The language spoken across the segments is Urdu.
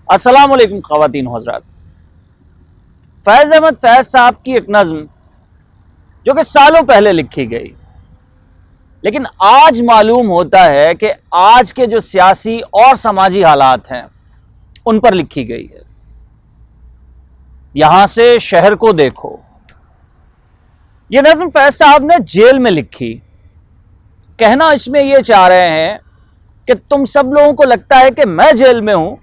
السلام علیکم خواتین و حضرات. فیض احمد فیض صاحب کی ایک نظم جو کہ سالوں پہلے لکھی گئی، لیکن آج معلوم ہوتا ہے کہ آج کے جو سیاسی اور سماجی حالات ہیں ان پر لکھی گئی ہے. یہاں سے شہر کو دیکھو. یہ نظم فیض صاحب نے جیل میں لکھی. کہنا اس میں یہ چاہ رہے ہیں کہ تم سب لوگوں کو لگتا ہے کہ میں جیل میں ہوں،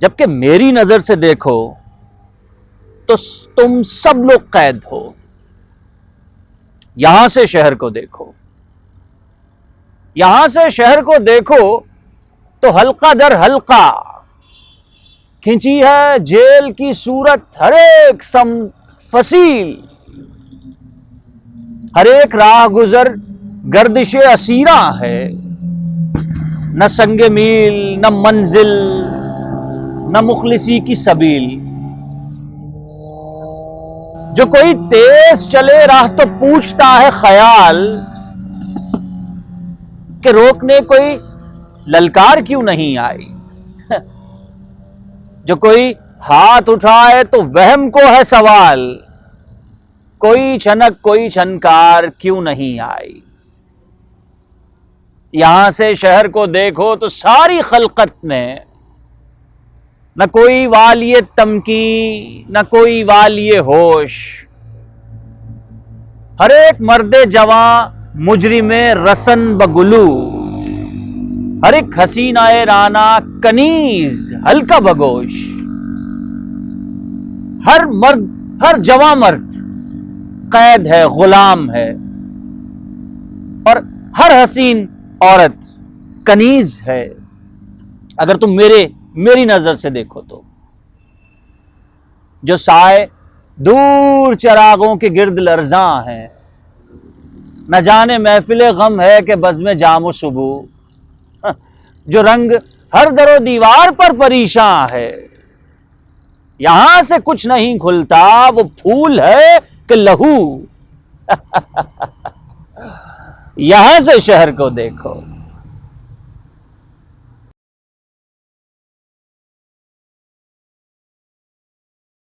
جبکہ میری نظر سے دیکھو تو تم سب لوگ قید ہو. یہاں سے شہر کو دیکھو. یہاں سے شہر کو دیکھو تو حلقہ در حلقہ کھینچی ہے جیل کی صورت، ہر ایک سمت فصیل، ہر ایک راہ گزر گردش اسیراں ہے. نہ سنگ میل، نہ منزل، نہ مخلصی کی سبیل. جو کوئی تیز چلے راہ تو پوچھتا ہے خیال کہ روکنے کوئی للکار کیوں نہیں آئی. جو کوئی ہاتھ اٹھائے تو وہم کو ہے سوال، کوئی چھنک کوئی چھنکار کیوں نہیں آئی. یہاں سے شہر کو دیکھو تو ساری خلقت میں نہ کوئی والی تمکین، نہ کوئی والی ہوش. ہر ایک مرد جوان مجرم رسن بگلو، ہر ایک حسینہ رانا کنیز ہلکا بگوش. ہر مرد، ہر جوان مرد قید ہے، غلام ہے، اور ہر حسین عورت کنیز ہے. اگر تم میری نظر سے دیکھو تو جو سائے دور چراغوں کے گرد لرزاں ہیں، نہ جانے محفل غم ہے کہ بزم جام و صبح. جو رنگ ہر در و دیوار پر پریشاں ہے، یہاں سے کچھ نہیں کھلتا، وہ پھول ہے کہ لہو. یہاں سے شہر کو دیکھو.